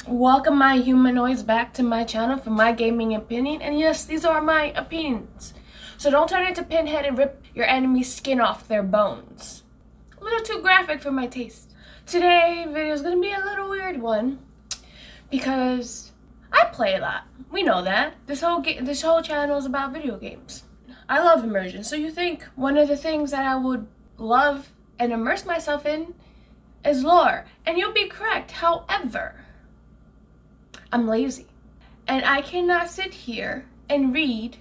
Welcome my humanoids back to my channel for my gaming opinion, and yes, these are my opinions. So don't turn into Pinhead and rip your enemy's skin off their bones. A little too graphic for my taste. Today's video is gonna be a little weird one because I play a lot. We know that. This whole channel is about video games. I love immersion. So you think one of the things that I would love and immerse myself in is lore, and you'll be correct. However, I'm lazy, and I cannot sit here and read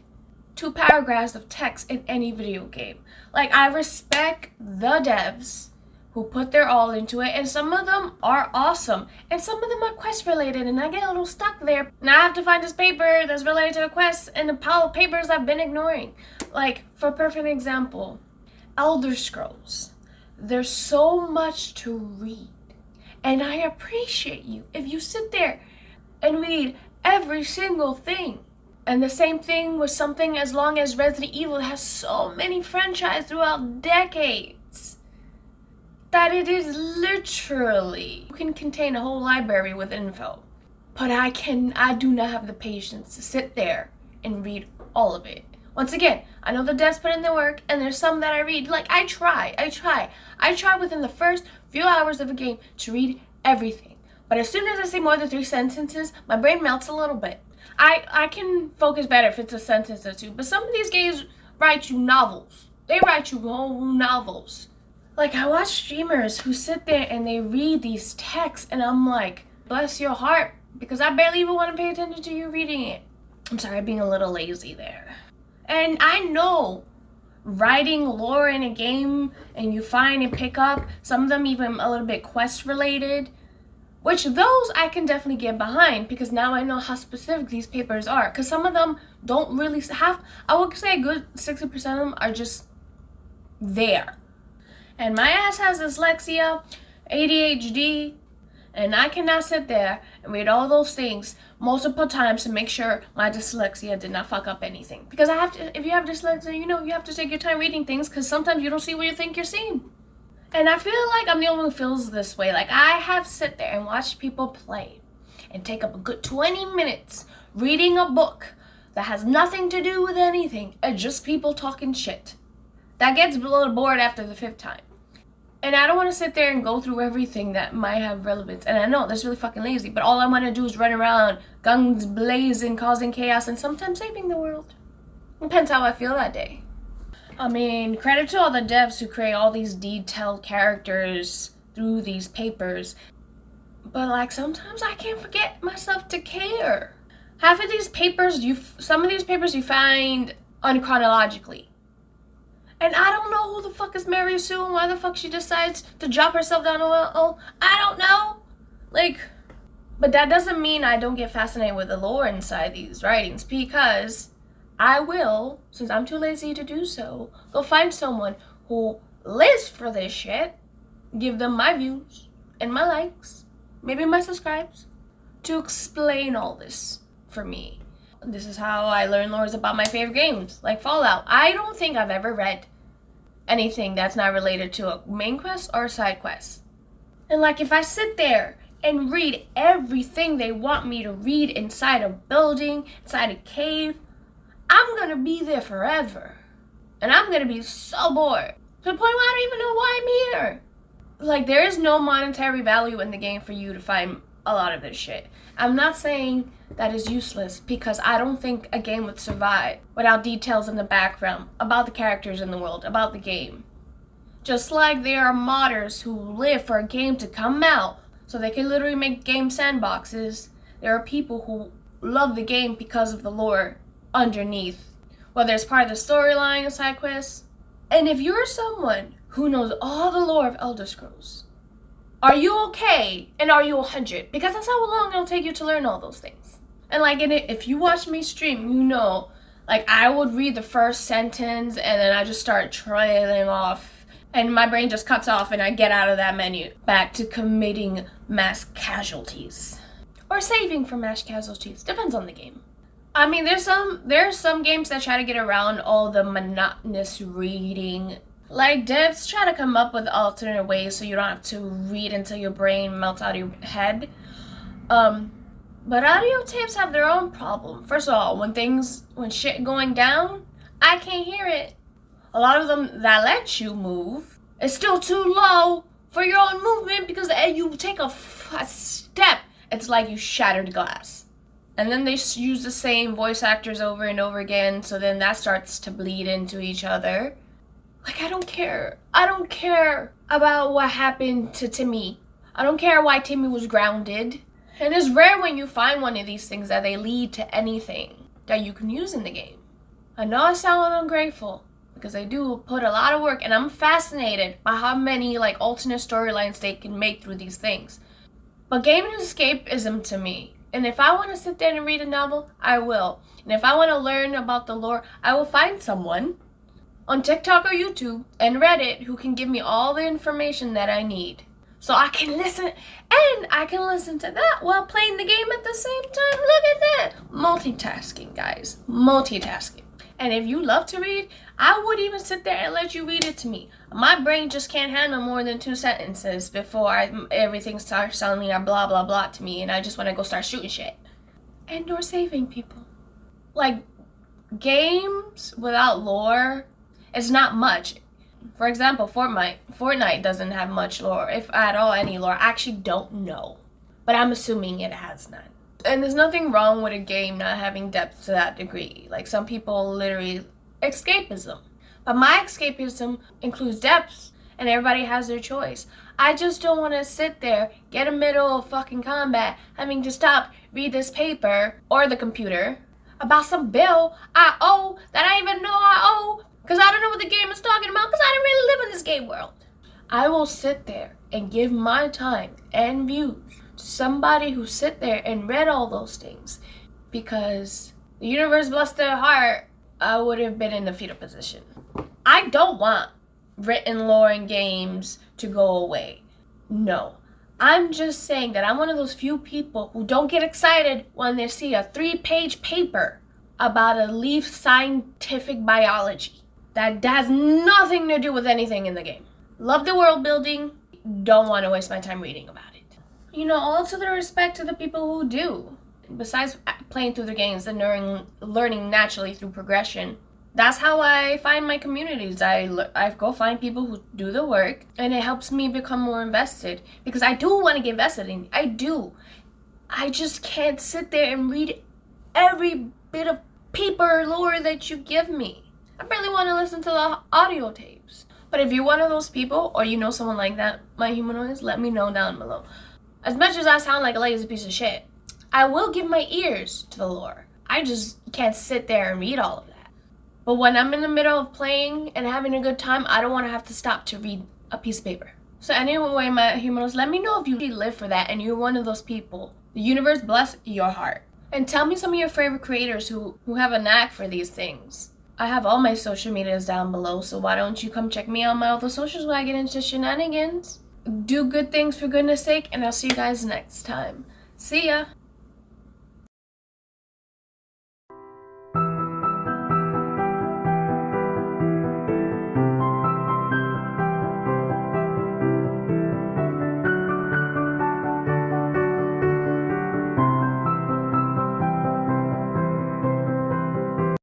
2 paragraphs of text in any video game. Like, I respect the devs who put their all into it, and some of them are awesome, and some of them are quest related, and I get a little stuck there. Now I have to find this paper that's related to a quest and the pile of papers I've been ignoring. Like, for a perfect example, Elderscrolls. There's so much to read, and I appreciate you if you sit there and read every single thing. And the same thing with something as long as Resident Evil has so many franchises throughout decades that it is literally, you can contain a whole library with info. But I do not have the patience to sit there and read all of it. Once again, I know the devs put in the work, and there's some that I read. Like, I try within the first few hours of a game to read everything. But as soon as I say more than 3 sentences, my brain melts a little bit. I can focus better if it's a sentence or 2. But some of these games write you novels. They write you whole novels. Like, I watch streamers who sit there and they read these texts, and I'm like, bless your heart, because I barely even want to pay attention to you reading it. I'm sorry, being a little lazy there. And I know writing lore in a game and you find and pick up, some of them even a little bit quest related, which those I can definitely get behind because now I know how specific these papers are. Because some of them don't really have, I would say a good 60% of them are just there. And my ass has dyslexia, ADHD, and I cannot sit there and read all those things multiple times to make sure my dyslexia did not fuck up anything. Because I have to, if you have dyslexia, you know you have to take your time reading things because sometimes you don't see what you think you're seeing. And I feel like I'm the only one who feels this way. Like, I have sit there and watched people play and take up a good 20 minutes reading a book that has nothing to do with anything and just people talking shit. That gets a little bored after the 5th time. And I don't want to sit there and go through everything that might have relevance. And I know that's really fucking lazy, but all I want to do is run around, guns blazing, causing chaos, and sometimes saving the world. Depends how I feel that day. I mean, credit to all the devs who create all these detailed characters through these papers. But, like, sometimes I can't forget myself to care. Half of these papers, some of these papers you find unchronologically. And I don't know who the fuck is Mary Sue and why the fuck she decides to drop herself down a well. I don't know. Like, but that doesn't mean I don't get fascinated with the lore inside these writings, because I will, since I'm too lazy to do so, go find someone who lives for this shit, give them my views and my likes, maybe my subscribes, to explain all this for me. This is how I learn lores about my favorite games, like Fallout. I don't think I've ever read anything that's not related to a main quest or a side quest. And like, if I sit there and read everything they want me to read inside a building, inside a cave, I'm gonna be there forever. And I'm gonna be so bored. To the point where I don't even know why I'm here. Like, there is no monetary value in the game for you to find a lot of this shit. I'm not saying that is useless, because I don't think a game would survive without details in the background about the characters in the world, about the game. Just like there are modders who live for a game to come out so they can literally make game sandboxes, there are people who love the game because of the lore underneath, whether it's part of the storyline or side quests. And if you're someone who knows all the lore of Elder Scrolls, are you okay? And are you 100? Because that's how long it'll take you to learn all those things. And like, if you watch me stream, you know, like, I would read the first sentence and then I just start trailing off, and my brain just cuts off and I get out of that menu back to committing mass casualties or saving from mass casualties. Depends on the game. I mean, there's some games that try to get around all the monotonous reading. Like, devs try to come up with alternate ways so you don't have to read until your brain melts out of your head. But audio tapes have their own problem. First of all, when shit going down, I can't hear it. A lot of them that let you move is still too low for your own movement because you take a step, it's like you shattered glass. And then they use the same voice actors over and over again, so then that starts to bleed into each other. Like, I don't care. I don't care about what happened to Timmy. I don't care why Timmy was grounded. And it's rare when you find one of these things that they lead to anything that you can use in the game. I know I sound ungrateful because they do put a lot of work, and I'm fascinated by how many like alternate storylines they can make through these things. But gaming is escapism to me. And if I want to sit there and read a novel, I will. And if I want to learn about the lore, I will find someone on TikTok or YouTube and Reddit who can give me all the information that I need. So I can listen, and I can listen to that while playing the game at the same time. Look at that. Multitasking, guys. Multitasking. And if you love to read, I would even sit there and let you read it to me. My brain just can't handle more than 2 sentences before everything starts sounding like blah, blah, blah to me, and I just want to go start shooting shit. And or saving people. Like, games without lore is not much. For example, Fortnite doesn't have much lore, if at all any lore. I actually don't know, but I'm assuming it has none. And there's nothing wrong with a game not having depth to that degree. Like, some people literally escapism. But my escapism includes depth, and everybody has their choice. I just don't want to sit there, get in the middle of fucking combat, having to stop, read this paper, or the computer, about some bill I owe that I even know I owe, because I don't know what the game is talking about, because I don't really live in this game world. I will sit there and give my time and views to somebody who sit there and read all those things, because the universe bless their heart, I would have been in the fetal position. I don't want written lore in games to go away. No. I'm just saying that I'm one of those few people who don't get excited when they see a 3-page paper about a leaf scientific biology that has nothing to do with anything in the game. Love the world building, don't want to waste my time reading about it. You know, all to the respect to the people who do. Besides playing through the games and learning naturally through progression, that's how I find my communities. I go find people who do the work, and it helps me become more invested, because I do want to get invested in it. I do. I just can't sit there and read every bit of paper lore that you give me. I barely want to listen to the audio tapes. But if you're one of those people, or you know someone like that, my humanoids, let me know down below. As much as I sound like a lazy piece of shit, I will give my ears to the lore. I just can't sit there and read all of that. But when I'm in the middle of playing and having a good time, I don't want to have to stop to read a piece of paper. So anyway, my humanoids, let me know if you really live for that and you're one of those people. The universe bless your heart. And tell me some of your favorite creators who have a knack for these things. I have all my social medias down below, so why don't you come check me out on my other socials where I get into shenanigans. Do good things for goodness sake, and I'll see you guys next time. See ya!